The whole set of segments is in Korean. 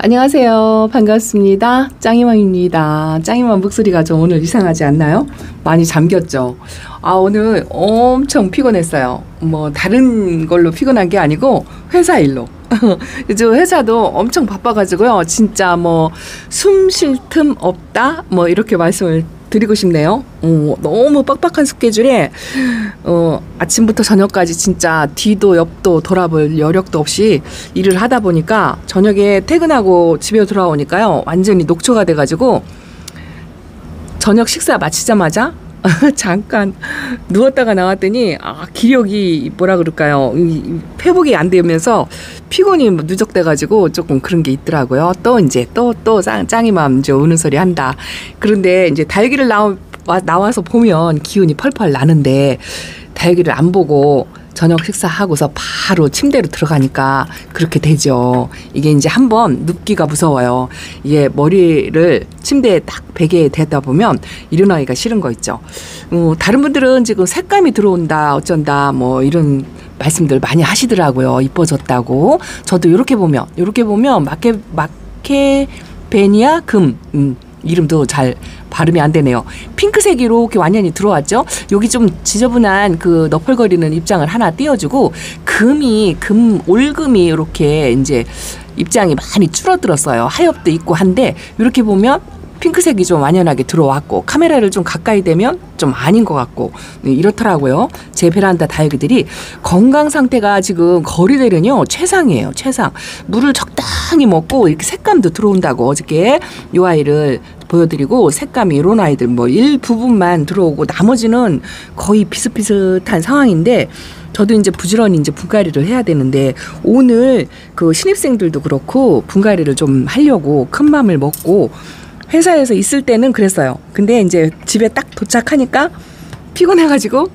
안녕하세요. 반갑습니다. 짱이맘입니다. 짱이맘 목소리가 좀 오늘 이상하지 않나요? 많이 잠겼죠? 오늘 엄청 피곤했어요. 뭐 다른 걸로 피곤한 게 아니고 회사 일로. 요즘 회사도 엄청 바빠가지고요. 진짜 뭐 숨 쉴 틈 없다? 뭐 이렇게 말씀을 드리고 싶네요. 너무 빡빡한 스케줄에 아침부터 저녁까지 진짜 뒤도 옆도 돌아볼 여력도 없이 일을 하다 보니까 저녁에 퇴근하고 집에 돌아오니까요. 완전히 녹초가 돼가지고 저녁 식사 마치자마자 잠깐 누웠다가 나왔더니 기력이 뭐라 그럴까요? 회복이 안 되면서 피곤이 누적돼가지고 조금 그런 게 있더라고요. 또 이제 또 짱이맘 이제 우는 소리 한다. 그런데 이제 다육이를 나와서 보면 기운이 펄펄 나는데 다육이를 안 보고 저녁 식사하고서 바로 침대로 들어가니까 그렇게 되죠. 이게 이제 한번 눕기가 무서워요. 이게 머리를 침대에 딱 베개에 대다 보면 일어나기가 싫은 거 있죠. 다른 분들은 지금 색감이 들어온다 어쩐다 뭐 이런 말씀들 많이 하시더라고요. 이뻐졌다고. 저도 이렇게 보면 마케베니아 금 이름도 잘 발음이 안 되네요. 핑크색이 이렇게 완전히 들어왔죠. 여기 좀 지저분한 그 너펄거리는 입장을 하나 띄워주고 올금이 이렇게 이제 입장이 많이 줄어들었어요. 하엽도 있고 한데 이렇게 보면 핑크색이 좀 완연하게 들어왔고 카메라를 좀 가까이 대면 좀 아닌 것 같고 이렇더라고요. 제 베란다 다육이들이 건강 상태가 지금 거리대는요 최상이에요. 최상. 물을 적당히 먹고 이렇게 색감도 들어온다고 어저께 이 아이를 보여드리고 색감이 이런 아이들 뭐 일부분만 들어오고 나머지는 거의 비슷비슷한 상황인데 저도 이제 부지런히 이제 분갈이를 해야 되는데 오늘 그 신입생들도 그렇고 분갈이를 좀 하려고 큰 맘을 먹고 회사에서 있을 때는 그랬어요. 근데 이제 집에 딱 도착하니까 피곤해가지고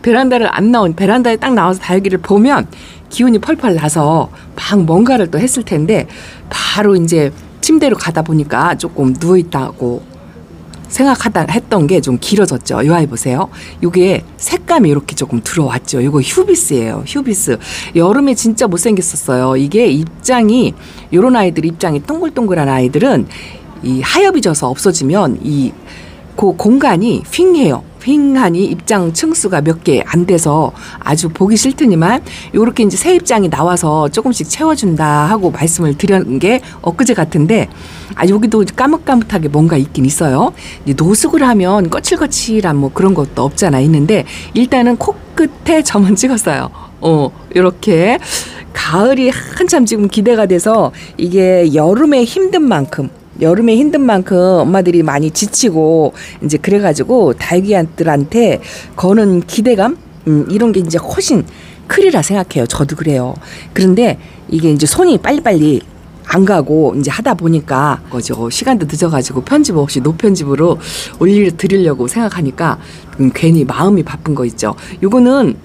베란다에 딱 나와서 다육이를 보면 기운이 펄펄 나서 막 뭔가를 또 했을 텐데 바로 이제 침대로 가다 보니까 조금 누워있다고 했던 게 좀 길어졌죠. 이 아이 보세요. 이게 색감이 이렇게 조금 들어왔죠. 이거 휴비스예요. 휴비스. 여름에 진짜 못생겼었어요. 이게 이런 아이들 입장이 동글동글한 아이들은 이 하엽이 져서 없어지면 그 공간이 휑하니 입장 층수가 몇 개 안 돼서 아주 보기 싫더니만 요렇게 이제 새 입장이 나와서 조금씩 채워준다 하고 말씀을 드린 게 엊그제 같은데 여기도 까뭇까뭇하게 뭔가 있긴 있어요. 노숙을 하면 거칠거칠한 뭐 그런 것도 없잖아 있는데 일단은 코끝에 점은 찍었어요. 요렇게 가을이 한참 지금 기대가 돼서 이게 여름에 힘든 만큼 엄마들이 많이 지치고 이제 그래가지고 다육이들한테 거는 기대감 이런 게 이제 훨씬 크리라 생각해요. 저도 그래요. 그런데 이게 이제 손이 빨리빨리 안 가고 이제 하다 보니까 거죠. 시간도 늦어가지고 편집 없이 노편집으로 드리려고 생각하니까 괜히 마음이 바쁜 거 있죠. 요거는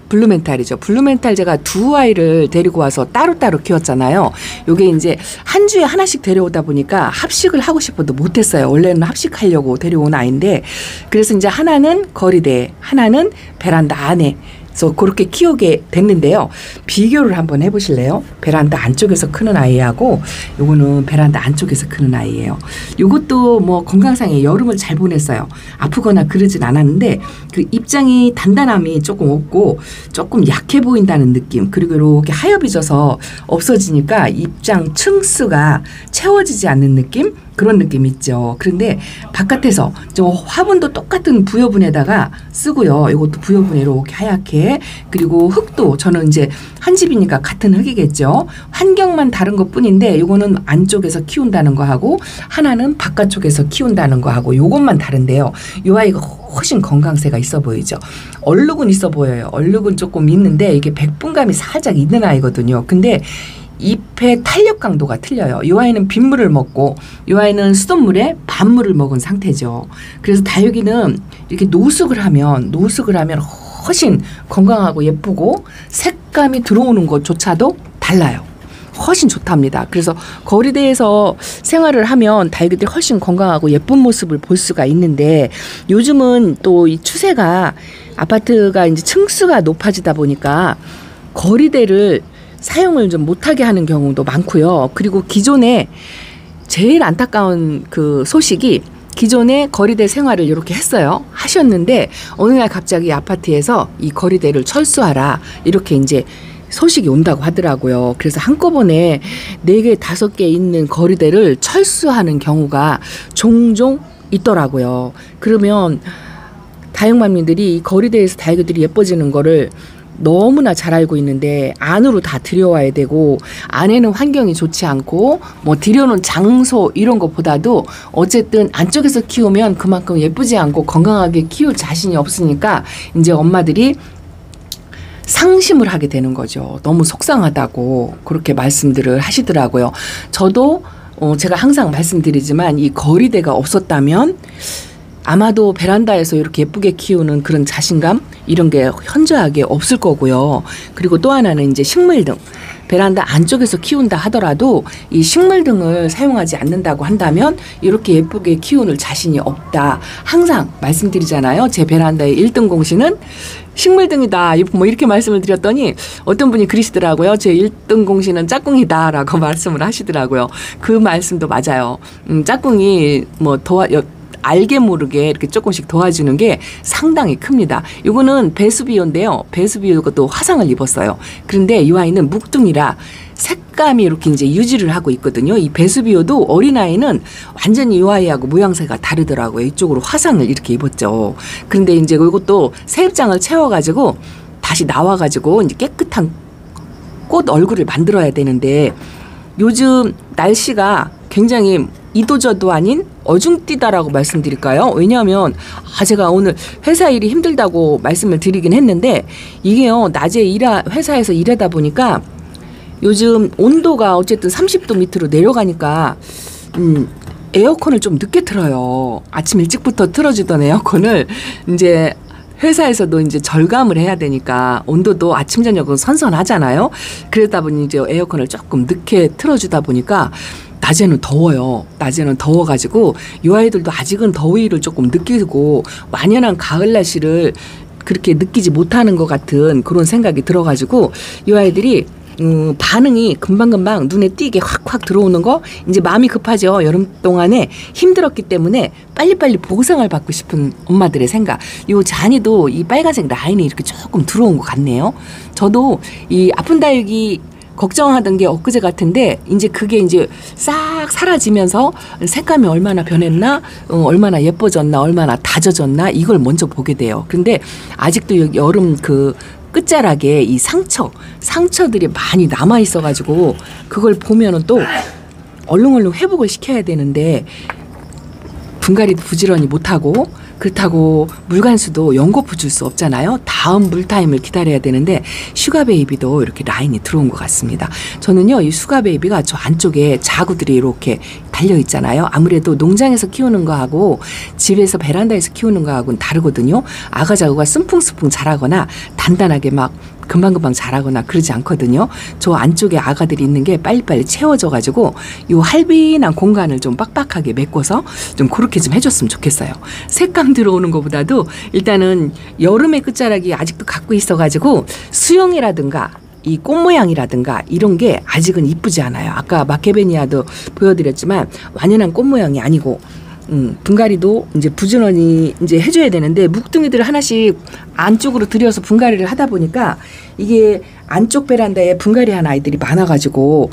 블루멘탈이죠. 블루멘탈 제가 두 아이를 데리고 와서 따로따로 키웠잖아요. 요게 이제 한 주에 하나씩 데려오다 보니까 합식을 하고 싶어도 못했어요. 원래는 합식하려고 데려온 아이인데 그래서 이제 하나는 거리대, 하나는 베란다 안에 그래서 그렇게 키우게 됐는데요. 비교를 한번 해보실래요? 베란다 안쪽에서 크는 아이하고 요거는 베란다 안쪽에서 크는 아이예요. 요것도 뭐 건강상에 여름을 잘 보냈어요. 아프거나 그러진 않았는데 그 입장이 단단함이 조금 없고 조금 약해 보인다는 느낌 그리고 이렇게 하엽이 져서 없어지니까 입장 층수가 채워지지 않는 느낌? 그런 느낌 있죠. 그런데 바깥에서 저 화분도 똑같은 부여분에다가 쓰고요. 이것도 부여분에 이렇게 하얗게 그리고 흙도 저는 이제 한 집이니까 같은 흙이겠죠. 환경만 다른 것뿐인데 이거는 안쪽에서 키운다는 거 하고 하나는 바깥쪽에서 키운다는 거 하고 이것만 다른데요. 이 아이가 훨씬 건강세가 있어 보이죠. 얼룩은 있어 보여요. 얼룩은 조금 있는데 이게 백분감이 살짝 있는 아이거든요. 근데 잎의 탄력 강도가 틀려요. 이 아이는 빗물을 먹고 이 아이는 수돗물에 반물을 먹은 상태죠. 그래서 다육이는 이렇게 노숙을 하면 훨씬 건강하고 예쁘고 색감이 들어오는 것조차도 달라요. 훨씬 좋답니다. 그래서 거리대에서 생활을 하면 다육이들이 훨씬 건강하고 예쁜 모습을 볼 수가 있는데 요즘은 또 이 추세가 아파트가 이제 층수가 높아지다 보니까 거리대를 사용을 좀 못하게 하는 경우도 많고요. 그리고 기존에 제일 안타까운 그 소식이 기존에 거리대 생활을 이렇게 했어요. 하셨는데 어느 날 갑자기 아파트에서 이 거리대를 철수하라 이렇게 이제 소식이 온다고 하더라고요. 그래서 한꺼번에 4개, 5개 있는 거리대를 철수하는 경우가 종종 있더라고요. 그러면 다육맘님들이 이 거리대에서 다육이들이 예뻐지는 거를 너무나 잘 알고 있는데 안으로 다 들여와야 되고 안에는 환경이 좋지 않고 뭐 들여놓은 장소 이런 것보다도 어쨌든 안쪽에서 키우면 그만큼 예쁘지 않고 건강하게 키울 자신이 없으니까 이제 엄마들이 상심을 하게 되는 거죠. 너무 속상하다고 그렇게 말씀들을 하시더라고요. 저도 제가 항상 말씀드리지만 이 거리대가 없었다면 아마도 베란다에서 이렇게 예쁘게 키우는 그런 자신감 이런 게 현저하게 없을 거고요. 그리고 또 하나는 이제 식물등. 베란다 안쪽에서 키운다 하더라도 이 식물등을 사용하지 않는다고 한다면 이렇게 예쁘게 키우는 자신이 없다. 항상 말씀드리잖아요. 제 베란다의 1등 공신은 식물등이다. 뭐 이렇게 말씀을 드렸더니 어떤 분이 그러시더라고요. 제 1등 공신은 짝꿍이다 라고 말씀을 하시더라고요. 그 말씀도 맞아요. 짝꿍이 뭐 알게 모르게 이렇게 조금씩 도와주는 게 상당히 큽니다. 이거는 베수비오인데요. 베수비오가 또 화상을 입었어요. 그런데 이 아이는 묵둥이라 색감이 이렇게 이제 유지를 하고 있거든요. 이 베수비오도 어린아이는 완전히 이 아이하고 모양새가 다르더라고요. 이쪽으로 화상을 이렇게 입었죠. 그런데 이제 이것도 새입장을 채워가지고 다시 나와가지고 이제 깨끗한 꽃 얼굴을 만들어야 되는데 요즘 날씨가 굉장히 이도저도 아닌 어중뛰다라고 말씀드릴까요? 왜냐하면 제가 오늘 회사 일이 힘들다고 말씀을 드리긴 했는데 이게요 낮에 회사에서 일하다 보니까 요즘 온도가 어쨌든 30도 밑으로 내려가니까 에어컨을 좀 늦게 틀어요. 아침 일찍부터 틀어주던 에어컨을 이제 회사에서도 이제 절감을 해야 되니까 온도도 아침 저녁은 선선하잖아요. 그러다 보니 이제 에어컨을 조금 늦게 틀어주다 보니까 낮에는 더워요. 낮에는 더워가지고 이 아이들도 아직은 더위를 조금 느끼고 완연한 가을 날씨를 그렇게 느끼지 못하는 것 같은 그런 생각이 들어가지고 이 아이들이 반응이 금방금방 눈에 띄게 확확 들어오는 거 이제 마음이 급하죠. 여름 동안에 힘들었기 때문에 빨리빨리 보상을 받고 싶은 엄마들의 생각. 요 잔이도 이 빨간색 라인이 이렇게 조금 들어온 것 같네요. 저도 이 아픈 다육이 걱정하던 게 엊그제 같은데 이제 그게 이제 싹 사라지면서 색감이 얼마나 변했나 얼마나 예뻐졌나 얼마나 다져졌나 이걸 먼저 보게 돼요. 근데 아직도 여름 그 끝자락에 이 상처들이 많이 남아 있어가지고 그걸 보면은 또 얼른 회복을 시켜야 되는데 분갈이도 부지런히 못하고 그렇다고 물관수도 연거푸 줄 수 없잖아요. 다음 물타임을 기다려야 되는데 슈가베이비도 이렇게 라인이 들어온 것 같습니다. 저는요 이 슈가베이비가 저 안쪽에 자구들이 이렇게 달려있잖아요. 아무래도 농장에서 키우는 거하고 집에서 베란다에서 키우는 거하고는 다르거든요. 아가 자구가 숨풍숨풍 자라거나 단단하게 막 금방금방 자라거나 그러지 않거든요. 저 안쪽에 아가들이 있는 게 빨리빨리 채워져가지고 요 할빈한 공간을 좀 빡빡하게 메꿔서 좀 그렇게 좀 해줬으면 좋겠어요. 색감 들어오는 것보다도 일단은 여름의 끝자락이 아직도 갖고 있어가지고 수영이라든가 이 꽃 모양이라든가 이런 게 아직은 이쁘지 않아요. 아까 마케베니아도 보여드렸지만 완연한 꽃 모양이 아니고 분갈이도 이제 부지런히 이제 해줘야 되는데 묵둥이들을 하나씩 안쪽으로 들여서 분갈이를 하다 보니까 이게 안쪽 베란다에 분갈이한 아이들이 많아가지고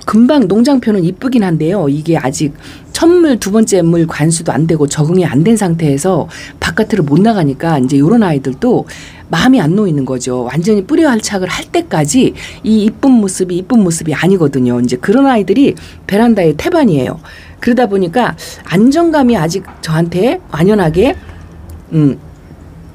금방 농장표는 이쁘긴 한데요. 이게 아직 첫 물, 두 번째 물 관수도 안 되고 적응이 안 된 상태에서 바깥으로 못 나가니까 이제 이런 아이들도 마음이 안 놓이는 거죠. 완전히 뿌리 활착을 할 때까지 이 이쁜 모습이 아니거든요. 이제 그런 아이들이 베란다의 태반이에요. 그러다 보니까 안정감이 아직 저한테 완연하게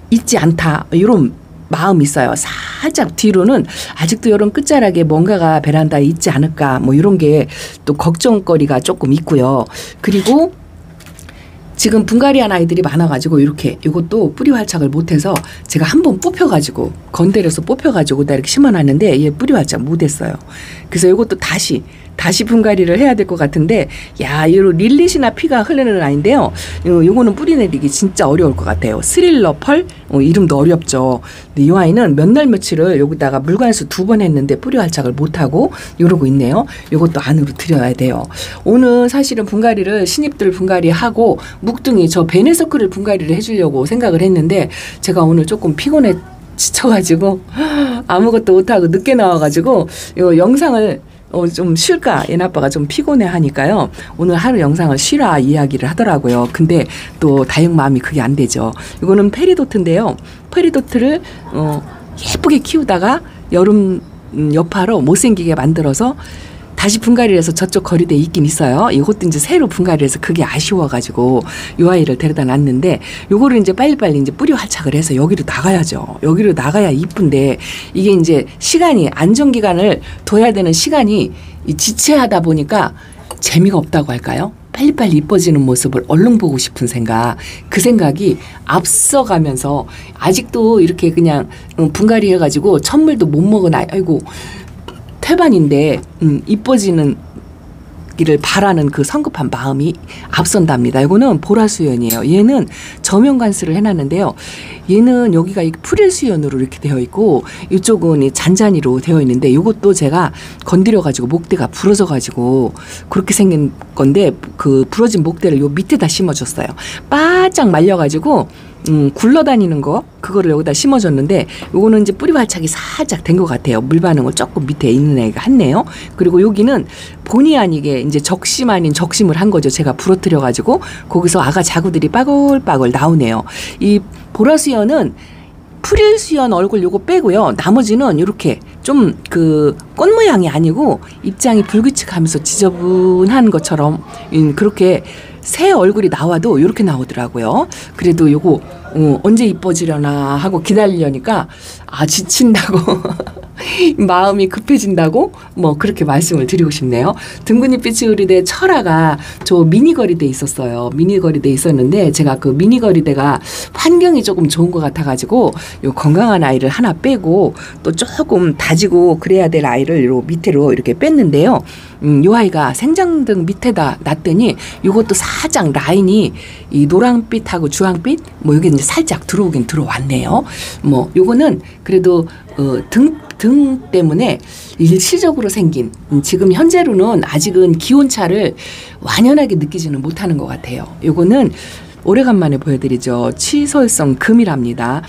있지 않다 이런 마음이 있어요. 살짝 뒤로는 아직도 이런 끝자락에 뭔가가 베란다에 있지 않을까 뭐 이런 게 또 걱정거리가 조금 있고요. 그리고 지금 분갈이한 아이들이 많아가지고 이렇게 이것도 뿌리 활착을 못해서 제가 한번 건드려서 뽑혀가지고 다 이렇게 심어놨는데 얘 뿌리 활착 못했어요. 그래서 이것도 다시 다시 분갈이를 해야 될 것 같은데, 야, 이 릴릿이나 피가 흐르는 아이인데요. 요거는 뿌리 내리기 진짜 어려울 것 같아요. 스릴러 펄, 이름도 어렵죠. 근데 이 아이는 몇 날 며칠을 여기다가 물관수 2번 했는데 뿌리 활착을 못하고 이러고 있네요. 요것도 안으로 들여야 돼요. 오늘 사실은 분갈이를 신입들 분갈이하고 묵둥이 저 베네서클을 분갈이를 해주려고 생각을 했는데, 제가 오늘 조금 피곤해 지쳐가지고 아무것도 못하고 늦게 나와가지고 요 영상을 좀 쉴까? 얘네 아빠가 좀 피곤해 하니까요. 오늘 하루 영상을 쉬라 이야기를 하더라고요. 근데 또 다육 마음이 그게 안 되죠. 이거는 페리도트인데요. 페리도트를 예쁘게 키우다가 여름 여파로 못생기게 만들어서 다시 분갈이를 해서 저쪽 거리대에 있긴 있어요. 이것도 이제 새로 분갈이를 해서 그게 아쉬워가지고 요 아이를 데려다 놨는데, 요거를 이제 빨리빨리 이제 뿌리 활착을 해서 여기로 나가야죠. 여기로 나가야 이쁜데, 이게 이제 시간이, 안정기간을 둬야 되는 시간이 지체하다 보니까 재미가 없다고 할까요? 빨리빨리 이뻐지는 모습을 얼른 보고 싶은 생각, 그 생각이 앞서가면서 아직도 이렇게 그냥 분갈이 해가지고 천물도 못 먹은 아이고 태반인데 이뻐지는 기를 바라는 그 성급한 마음이 앞선답니다. 이거는 보라수연이에요. 얘는 저면관수를 해놨는데요. 얘는 여기가 프릴수연으로 이렇게 되어 있고 이쪽은 잔잔이로 되어 있는데, 이것도 제가 건드려가지고 목대가 부러져가지고 그렇게 생긴 건데, 그 부러진 목대를 요 밑에다 심어줬어요. 바짝 말려가지고 굴러다니는 거 그거를 여기다 심어줬는데, 요거는 이제 뿌리 활착이 살짝 된 것 같아요. 물 반응을 조금 밑에 있는 애가 했네요. 그리고 여기는 본의 아니게 이제 적심 아닌 적심을 한 거죠. 제가 부러뜨려가지고 거기서 아가 자구들이 빠글빠글 나오네요. 이 보라수연은 프릴수연 얼굴 요거 빼고요. 나머지는 이렇게 좀 그 꽃 모양이 아니고 입장이 불규칙하면서 지저분한 것처럼 그렇게 새 얼굴이 나와도 이렇게 나오더라고요. 그래도 요거 언제 이뻐지려나 하고 기다리려니까 지친다고 마음이 급해진다고 뭐 그렇게 말씀을 드리고 싶네요. 둥근잎빛이 의리대 철화가 저 미니거리대에 있었어요. 미니거리대에 있었는데 제가 그 미니거리대가 환경이 조금 좋은 것 같아가지고 요 건강한 아이를 하나 빼고 또 조금 다지고 그래야 될 아이를 요 밑으로 이렇게 뺐는데요. 요 아이가 생장등 밑에다 놨더니 요것도 살짝 라인이 이 노랑빛하고 주황빛 뭐 이게 이제 살짝 들어오긴 들어왔네요. 뭐 요거는 그래도 등 때문에 일시적으로 생긴, 지금 현재로는 아직은 기온차를 완연하게 느끼지는 못하는 것 같아요. 요거는 오래간만에 보여드리죠. 치솔성 금이랍니다.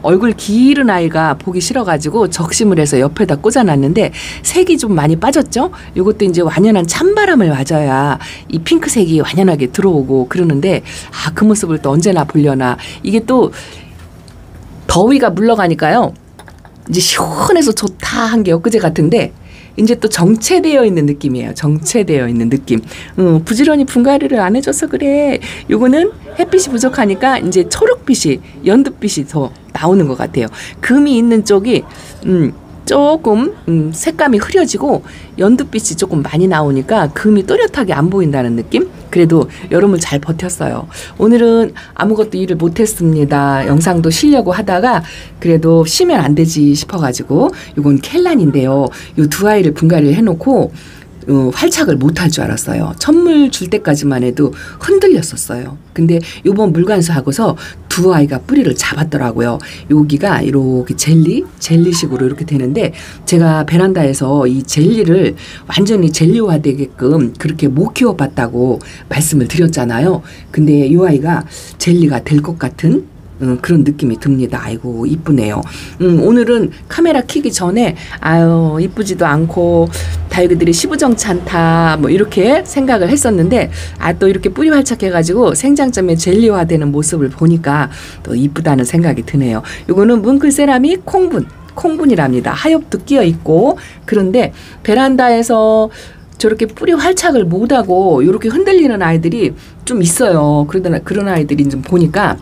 얼굴 길은 아이가 보기 싫어가지고 적심을 해서 옆에다 꽂아놨는데 색이 좀 많이 빠졌죠. 요것도 이제 완연한 찬바람을 맞아야 이 핑크색이 완연하게 들어오고 그러는데, 그 모습을 또 언제나 보려나. 이게 또 더위가 물러가니까요. 이제 시원해서 좋다 한 게 엊그제 같은데 이제 또 정체되어 있는 느낌이에요. 정체되어 있는 느낌. 부지런히 분갈이를 안 해줘서 그래. 요거는 햇빛이 부족하니까 이제 초록빛이, 연두빛이 더 나오는 것 같아요. 금이 있는 쪽이 조금 색감이 흐려지고 연두빛이 조금 많이 나오니까 금이 또렷하게 안 보인다는 느낌? 그래도 여름을 잘 버텼어요. 오늘은 아무것도 일을 못했습니다. 영상도 쉬려고 하다가 그래도 쉬면 안 되지 싶어가지고, 이건 켈란인데요. 이 두 아이를 분갈이를 해놓고 활착을 못할 줄 알았어요. 천물 줄 때까지만 해도 흔들렸었어요. 근데 요번 물관수 하고서 두 아이가 뿌리를 잡았더라고요. 여기가 이렇게 젤리식으로 이렇게 되는데, 제가 베란다에서 이 젤리를 완전히 젤리화되게끔 그렇게 못 키워봤다고 말씀을 드렸잖아요. 근데 이 아이가 젤리가 될 것 같은 그런 느낌이 듭니다. 아이고 이쁘네요. 오늘은 카메라 켜기 전에 이쁘지도 않고 다육이들이 시부정찮다 뭐 이렇게 생각을 했었는데, 또 이렇게 뿌리 활착해가지고 생장점에 젤리화되는 모습을 보니까 또 이쁘다는 생각이 드네요. 이거는 뭉클세라믹 콩분이랍니다. 하엽도 끼어 있고. 그런데 베란다에서 저렇게 뿌리 활착을 못하고 이렇게 흔들리는 아이들이 좀 있어요. 그런 아이들이 좀 보니까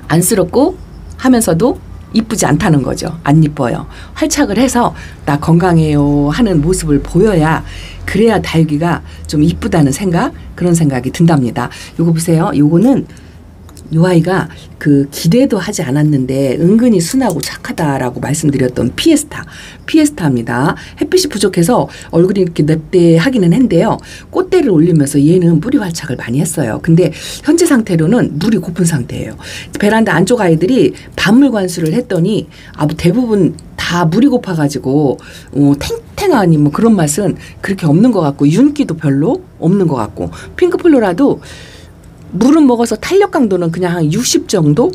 안쓰럽고 하면서도 이쁘지 않다는 거죠. 안 이뻐요. 활착을 해서 나 건강해요 하는 모습을 보여야, 그래야 다육이가 좀 이쁘다는 생각, 그런 생각이 든답니다. 요거 보세요. 요거는 이 아이가 그 기대도 하지 않았는데 은근히 순하고 착하다라고 말씀드렸던 피에스타입니다. 햇빛이 부족해서 얼굴이 이렇게 냅대하기는 한데요. 꽃대를 올리면서 얘는 뿌리 활착을 많이 했어요. 근데 현재 상태로는 물이 고픈 상태예요. 베란다 안쪽 아이들이 밤물 관수를 했더니 대부분 다 물이 고파가지고 탱탱하니 뭐 그런 맛은 그렇게 없는 것 같고 윤기도 별로 없는 것 같고 핑크플로라도 물은 먹어서 탄력 강도는 그냥 한 60 정도?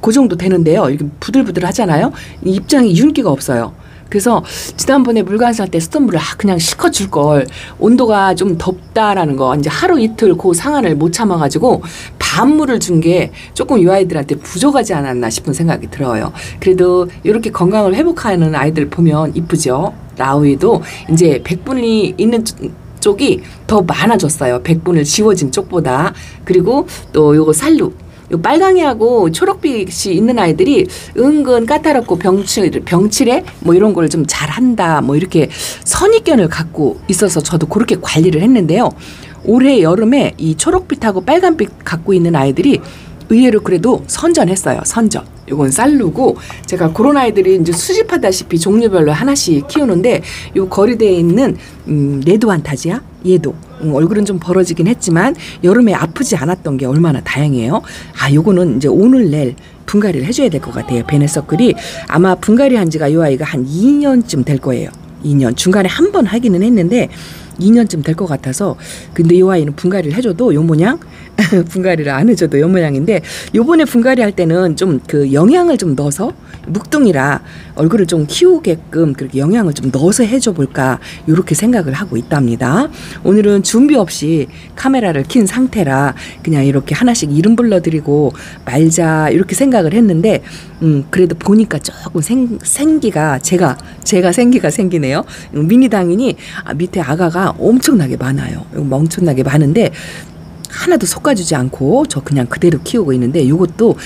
그 정도 되는데요. 이렇게 부들부들 하잖아요. 입장이 윤기가 없어요. 그래서 지난번에 물 관수할 때 스톤물을 그냥 실컷 줄 걸, 온도가 좀 덥다라는 거 이제 하루 이틀 그 상한을 못 참아가지고 밤물을 준 게 조금 이 아이들한테 부족하지 않았나 싶은 생각이 들어요. 그래도 이렇게 건강을 회복하는 아이들 보면 이쁘죠. 라우이도 이제 백분이 있는 쪽이 더 많아졌어요. 백분을 지워진 쪽보다. 그리고 또 요거 살루, 요 빨강이하고 초록빛이 있는 아이들이 은근 까다롭고 병칠에 뭐 이런 걸 좀 잘한다 뭐 이렇게 선입견을 갖고 있어서 저도 그렇게 관리를 했는데요. 올해 여름에 이 초록빛하고 빨간빛 갖고 있는 아이들이 의외로 그래도 선전했어요. 선전. 요건 쌀루고 제가 그런 아이들이 이제 수집하다시피 종류별로 하나씩 키우는데 요 거리대에 있는 레드완타지아 얘도 얼굴은 좀 벌어지긴 했지만 여름에 아프지 않았던 게 얼마나 다행이에요. 요거는 이제 오늘 내일 분갈이를 해줘야 될 것 같아요. 베네서클이 아마 분갈이 한 지가 요 아이가 한 2년쯤 될 거예요. 2년 중간에 한 번 하기는 했는데 2년쯤 될 것 같아서 근데 요 아이는 분갈이를 해줘도 요 모양 분갈이를 안 해줘도 요 모양인데 요번에 분갈이 할 때는 좀 그 영양을 좀 넣어서 묵둥이라 얼굴을 좀 키우게끔 그렇게 영양을 좀 넣어서 해줘 볼까 요렇게 생각을 하고 있답니다. 오늘은 준비 없이 카메라를 킨 상태라 그냥 이렇게 하나씩 이름 불러드리고 말자 이렇게 생각을 했는데 그래도 보니까 조금 생기가 제가 생기가 생기네요. 미니 당연히 밑에 아가가 엄청나게 많아요. 엄청나게 많은데 하나도 솎아주지 않고 저 그냥 그대로 키우고 있는데 요것도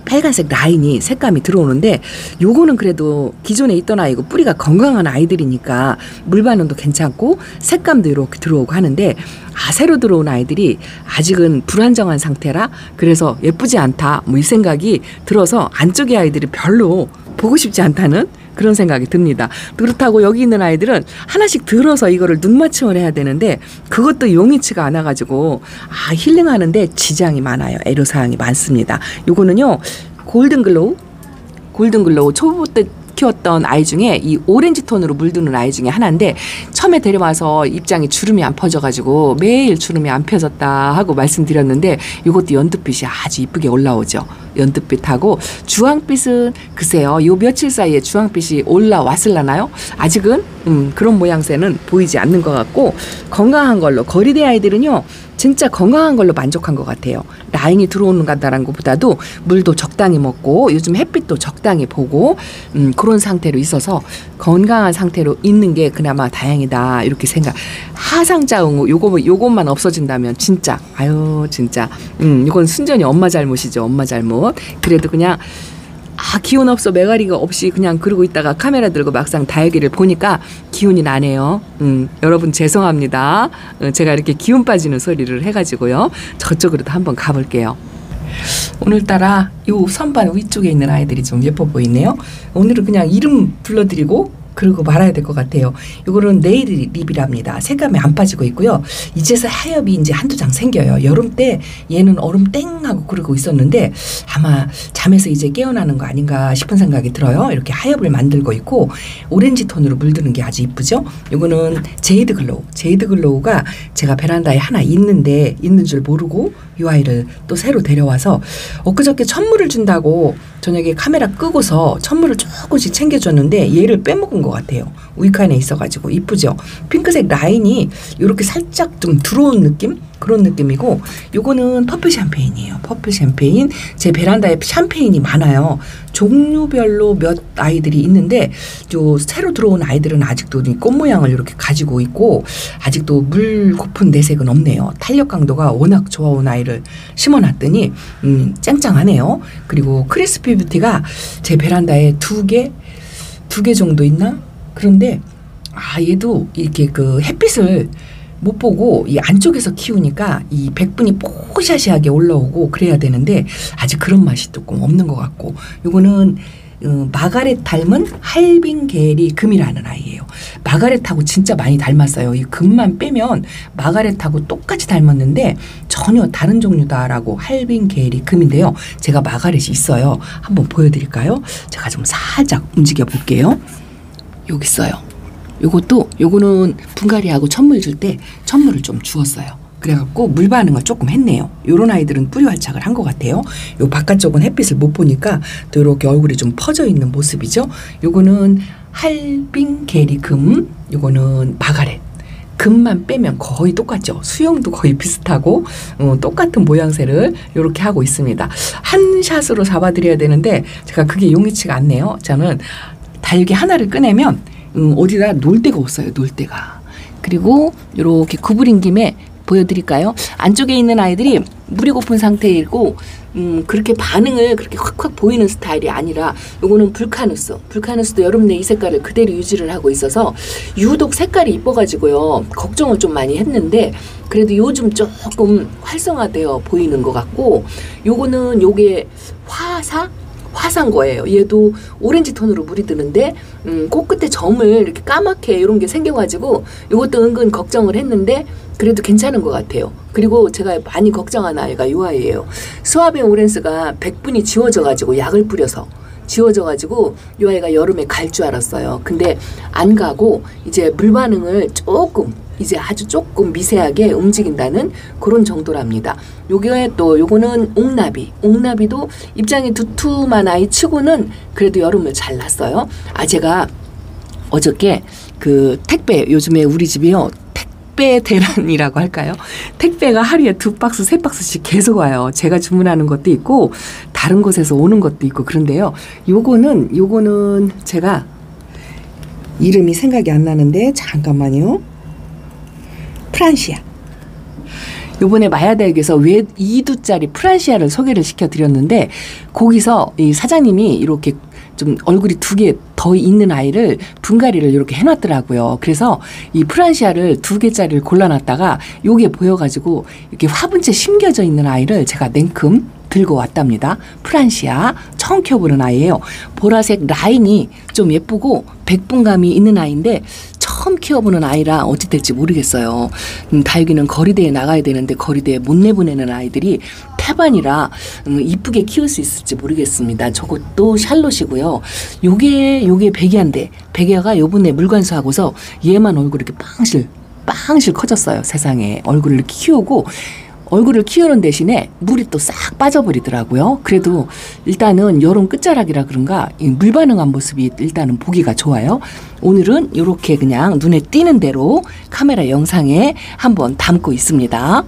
빨간색 라인이 색감이 들어오는데 요거는 그래도 기존에 있던 아이고 뿌리가 건강한 아이들이니까 물 반응도 괜찮고 색감도 이렇게 들어오고 하는데 새로 들어온 아이들이 아직은 불안정한 상태라 그래서 예쁘지 않다 뭐 이 생각이 들어서 안쪽의 아이들이 별로 보고 싶지 않다는 그런 생각이 듭니다. 그렇다고 여기 있는 아이들은 하나씩 들어서 이거를 눈맞춤을 해야 되는데 그것도 용이치가 않아가지고 힐링하는데 지장이 많아요. 애로사항이 많습니다. 요거는요 골든글로우 초보 때 키웠던 아이 중에 이 오렌지 톤으로 물드는 아이 중에 하나인데 처음에 데려와서 입장이 주름이 안 퍼져가지고 매일 주름이 안 펴졌다 하고 말씀드렸는데 이것도 연두빛이 아주 이쁘게 올라오죠. 연두빛하고 주황빛은 글쎄요 요 며칠 사이에 주황빛이 올라왔을라나요? 아직은 그런 모양새는 보이지 않는 것 같고 건강한 걸로 거리대 아이들은요 진짜 건강한 걸로 만족한 것 같아요. 라인이 들어오는 간다는 것보다도 물도 적당히 먹고 요즘 햇빛도 적당히 보고 그런 상태로 있어서 건강한 상태로 있는 게 그나마 다행이다 이렇게 생각. 하상자응 요것만 없어진다면 진짜 진짜 이건 순전히 엄마 잘못이죠. 엄마 잘못. 그래도 그냥 기운 없어 매가리가 없이 그냥 그러고 있다가 카메라 들고 막상 다육이를 보니까 기운이 나네요. 여러분 죄송합니다. 제가 이렇게 기운 빠지는 소리를 해가지고요. 저쪽으로도 한번 가볼게요. 오늘따라 요 선반 위쪽에 있는 아이들이 좀 예뻐 보이네요. 오늘은 그냥 이름 불러드리고 그러고 말아야 될 것 같아요. 이거는 네일 립이랍니다. 색감이 안 빠지고 있고요. 이제서 하엽이 이제 한두 장 생겨요. 여름 때 얘는 얼음 땡하고 그러고 있었는데 아마 잠에서 이제 깨어나는 거 아닌가 싶은 생각이 들어요. 이렇게 하엽을 만들고 있고 오렌지 톤으로 물드는 게 아주 이쁘죠. 이거는 제이드 글로우가 제가 베란다에 하나 있는 줄 모르고 이 아이를 또 새로 데려와서 엊그저께 천물을 준다고 저녁에 카메라 끄고서 천물을 조금씩 챙겨줬는데 얘를 빼먹은 것 같아요. 우익칸에 있어가지고 이쁘죠. 핑크색 라인이 이렇게 살짝 좀 들어온 느낌? 그런 느낌이고 요거는 퍼플 샴페인이에요. 퍼플 샴페인. 제 베란다에 샴페인이 많아요. 종류별로 몇 아이들이 있는데 요 새로 들어온 아이들은 아직도 꽃 모양을 이렇게 가지고 있고 아직도 물 고픈 내색은 없네요. 탄력 강도가 워낙 좋아온 아이를 심어놨더니 짱짱하네요. 그리고 크리스피 뷰티가 제 베란다에 두 개 정도 있나? 그런데 얘도 이렇게 그 햇빛을 못 보고 이 안쪽에서 키우니까 이 백분이 뽀샤시하게 올라오고 그래야 되는데 아직 그런 맛이 조금 없는 것 같고 요거는 마가렛 닮은 할빈 게리 금이라는 아이예요. 마가렛하고 진짜 많이 닮았어요. 이 금만 빼면 마가렛하고 똑같이 닮았는데 전혀 다른 종류다라고 할빈 게리 금인데요. 제가 마가렛이 있어요. 한번 보여드릴까요? 제가 좀 살짝 움직여 볼게요. 여기 있어요. 요거는 분갈이하고 천물 줄 때 천물을 좀 주었어요. 그래갖고 물 반응을 조금 했네요. 요런 아이들은 뿌리 활착을 한 것 같아요. 요 바깥쪽은 햇빛을 못 보니까 또 이렇게 얼굴이 좀 퍼져 있는 모습이죠. 요거는 할빈 게리 금, 요거는 마가렛. 금만 빼면 거의 똑같죠. 수영도 거의 비슷하고 똑같은 모양새를 이렇게 하고 있습니다. 한 샷으로 잡아드려야 되는데 제가 그게 용이치가 않네요. 저는 달기 하나를 꺼내면 어디다 놀 데가 없어요. 놀 데가. 그리고 이렇게 구부린 김에 보여드릴까요? 안쪽에 있는 아이들이 물이 고픈 상태이고 그렇게 반응을 그렇게 확확 보이는 스타일이 아니라 요거는 불카누스도 여름내 이 색깔을 그대로 유지를 하고 있어서 유독 색깔이 이뻐가지고요. 걱정을 좀 많이 했는데 그래도 요즘 조금 활성화되어 보이는 것 같고 요게 화산 거예요. 얘도 오렌지 톤으로 물이 드는데 코끝에 점을 이렇게 까맣게 이런 게 생겨가지고 이것도 은근 걱정을 했는데 그래도 괜찮은 것 같아요. 그리고 제가 많이 걱정한 아이가 이 아이예요. 스와베 오렌스가 백분이 지워져가지고 약을 뿌려서 지워져가지고 이 아이가 여름에 갈 줄 알았어요. 근데 안 가고 이제 물 반응을 이제 아주 조금 미세하게 움직인다는 그런 정도랍니다. 요거는 옥나비도 입장이 두툼한 아이 치고는 그래도 여름을 잘 났어요. 제가 어저께 그 택배 요즘에 우리 집이요. 택배 대란이라고 할까요? 택배가 하루에 2박스, 3박스씩 계속 와요. 제가 주문하는 것도 있고 다른 곳에서 오는 것도 있고 그런데요. 요거는 제가 이름이 생각이 안 나는데 잠깐만요. 프란시아. 요번에 마야대학에서 왜 2두짜리 프란시아를 소개를 시켜드렸는데 거기서 이 사장님이 이렇게 좀 얼굴이 2개 더 있는 아이를 분갈이를 이렇게 해놨더라고요. 그래서 이 프란시아를 2개짜리를 골라놨다가 요게 보여가지고 이렇게 화분째 심겨져 있는 아이를 제가 냉큼 들고 왔답니다. 프란시아 처음 키워보는 아이예요. 보라색 라인이 좀 예쁘고 백분감이 있는 아이인데 처음 키워보는 아이라 어찌 될지 모르겠어요. 다육이는 거리대에 나가야 되는데 거리대에 못 내보내는 아이들이 태반이라 이쁘게 키울 수 있을지 모르겠습니다. 저것도 샬롯이고요. 요게 백이한데 백이아가 요번에 물관수하고서 얘만 얼굴이 이렇게 빵실 커졌어요. 세상에 얼굴을 이렇게 키우고 얼굴을 키우는 대신에 물이 또 싹 빠져버리더라고요. 그래도 일단은 여름 끝자락이라 그런가 물 반응한 모습이 일단은 보기가 좋아요. 오늘은 이렇게 그냥 눈에 띄는 대로 카메라 영상에 한번 담고 있습니다.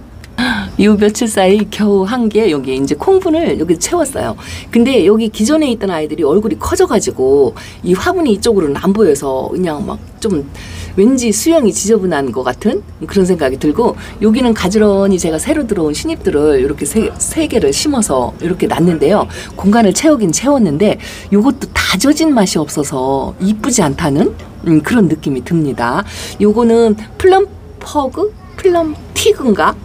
이 며칠 사이 겨우 한 게 여기 이제 콩분을 여기 채웠어요. 근데 여기 기존에 있던 아이들이 얼굴이 커져가지고 이 화분이 이쪽으로는 안 보여서 그냥 막 좀 왠지 수영이 지저분한 것 같은 그런 생각이 들고 여기는 가지런히 제가 새로 들어온 신입들을 이렇게 세 개를 심어서 이렇게 놨는데요. 공간을 채우긴 채웠는데 이것도 다져진 맛이 없어서 이쁘지 않다는 그런 느낌이 듭니다. 요거는 플럼티그인가?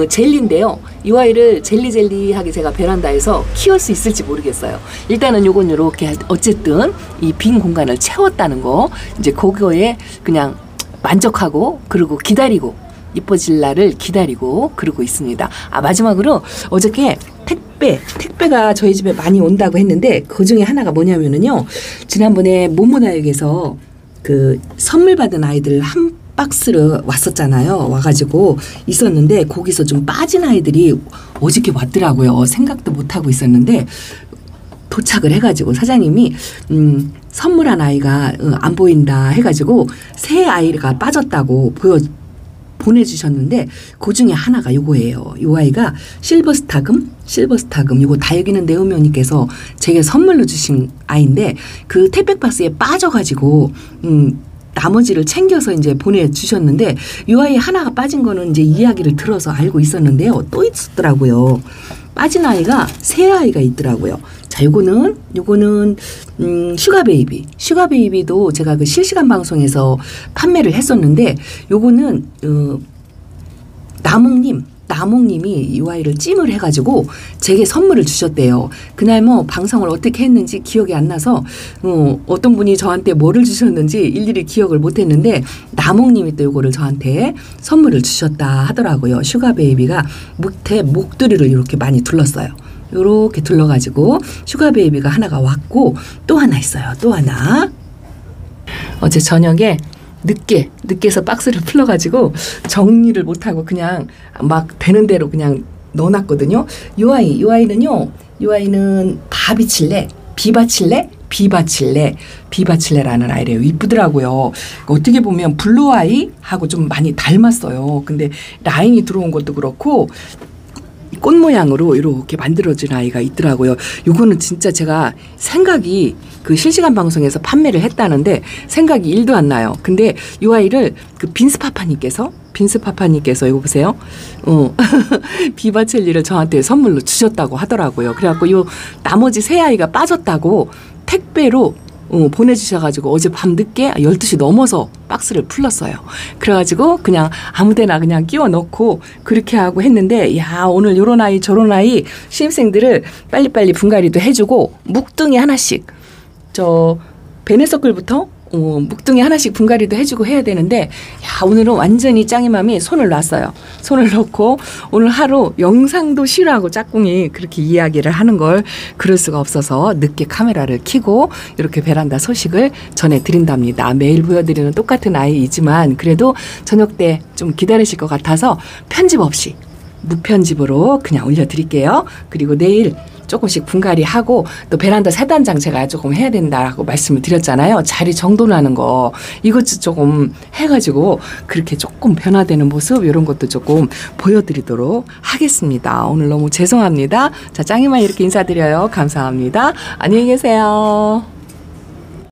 젤리인데요. 이 아이를 젤리하게 제가 베란다에서 키울 수 있을지 모르겠어요. 일단은 요건 요렇게 어쨌든 이 빈 공간을 채웠다는 거 이제 그거에 그냥 만족하고 그리고 기다리고 이뻐질 날을 기다리고 그러고 있습니다. 마지막으로 어저께 택배가 저희 집에 많이 온다고 했는데 그 중에 하나가 뭐냐면은요. 지난번에 모모다육에서 그 선물 받은 아이들 한 박스를 왔었잖아요. 와가지고 있었는데 거기서 좀 빠진 아이들이 어저께 왔더라고요. 생각도 못하고 있었는데 도착을 해가지고 사장님이 선물한 아이가 안 보인다 해가지고 새 아이가 빠졌다고 보내주셨는데 그 중에 하나가 요거예요. 요 아이가 실버스타금 요거 다육이는 네오미오님께서 제게 선물로 주신 아이인데 그 택배박스에 빠져가지고 나머지를 챙겨서 이제 보내주셨는데 이 아이 하나가 빠진 거는 이제 이야기를 들어서 알고 있었는데요. 또 있었더라고요. 빠진 아이가 새 아이가 있더라고요. 자, 요거는 슈가베이비도 제가 그 실시간 방송에서 판매를 했었는데 요거는 나몽님이 이 아이를 찜을 해가지고 제게 선물을 주셨대요. 그날 뭐 방송을 어떻게 했는지 기억이 안 나서 어떤 분이 저한테 뭐를 주셨는지 일일이 기억을 못했는데 나몽님이 또 이거를 저한테 선물을 주셨다 하더라고요. 슈가베이비가 밑에 목도리를 이렇게 많이 둘렀어요. 이렇게 둘러가지고 슈가베이비가 하나가 왔고 또 하나 있어요. 또 하나. 어제 저녁에 늦게서 박스를 풀러가지고 정리를 못하고 그냥 막 되는 대로 그냥 넣어놨거든요. 이 아이는 비바칠레라는 아이래요. 이쁘더라고요. 어떻게 보면 블루 아이하고 좀 많이 닮았어요. 근데 라인이 들어온 것도 그렇고 꽃 모양으로 이렇게 만들어진 아이가 있더라고요. 요거는 진짜 제가 생각이 그 실시간 방송에서 판매를 했다는데 생각이 1도 안 나요. 근데 이 아이를 그 빈스파파님께서 이거 보세요. 비바첼리를 저한테 선물로 주셨다고 하더라고요. 그래갖고 요 나머지 세 아이가 빠졌다고 택배로 보내주셔가지고 어제 밤 늦게 12시 넘어서 박스를 풀렀어요. 그래가지고 그냥 아무데나 그냥 끼워 넣고 그렇게 하고 했는데 야 오늘 요런 아이 저런 아이 신입생들을 빨리빨리 분갈이도 해주고 묵둥이 하나씩 저 베네서클부터 묵둥이 하나씩 분갈이도 해주고 해야 되는데 야 오늘은 완전히 짱이맘이 손을 놨어요. 손을 놓고 오늘 하루 영상도 싫어하고 짝꿍이 그렇게 이야기를 하는 걸 그럴 수가 없어서 늦게 카메라를 켜고 이렇게 베란다 소식을 전해드린답니다. 매일 보여드리는 똑같은 아이이지만 그래도 저녁 때 좀 기다리실 것 같아서 편집 없이 무편집으로 그냥 올려드릴게요. 그리고 내일 조금씩 분갈이하고 또 베란다 세단장 제가 조금 해야 된다라고 말씀을 드렸잖아요. 자리 정돈하는 거 이것 조금 해가지고 그렇게 조금 변화되는 모습 이런 것도 조금 보여드리도록 하겠습니다. 오늘 너무 죄송합니다. 자 짱이만 이렇게 인사드려요. 감사합니다. 안녕히 계세요.